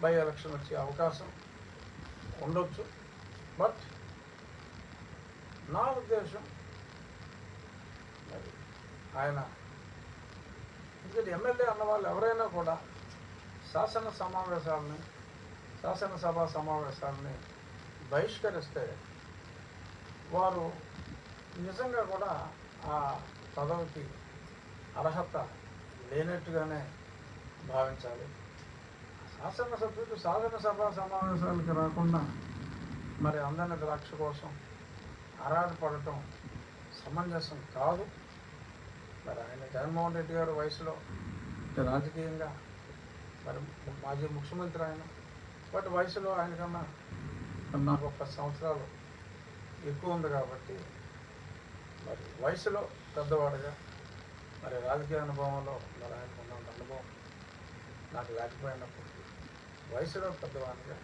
By election వచ్చే అవకాశం ఉండొచ్చు. బట్ నా ఉద్దేశం మరి ఆయన ఎందుకంటే ఎమ్మెల్యే అన్న వాళ్ళు ఎవరైనా కూడా శాసనసభ సమావేశాలని బహిష్కరిస్తే వారు నిజంగా కూడా ఆ పదవికి అర్హత లేనట్టుగానే భావించాలి. శాసనసభ్యులు శాసనసభ సమావేశాలకు రాకుండా మరి అందని ద్రాక్ష కోసం ఆరాటపడటం సమంజసం కాదు. మరి ఆయన జగన్మోహన్ రెడ్డి గారు వయసులో రాజకీయంగా మరి మాజీ ముఖ్యమంత్రి ఆయన, బట్ వయసులో ఆయనకన్నా నాకు 10 సంవత్సరాలు ఎక్కువ ఉంది కాబట్టి మరి వయసులో పెద్దవాడుగా మరి రాజకీయ అనుభవంలో మరి ఆయనకున్నంత అనుభవం నాకు లేకపోయినప్పటికీ వయసులో పెద్దవాడిగా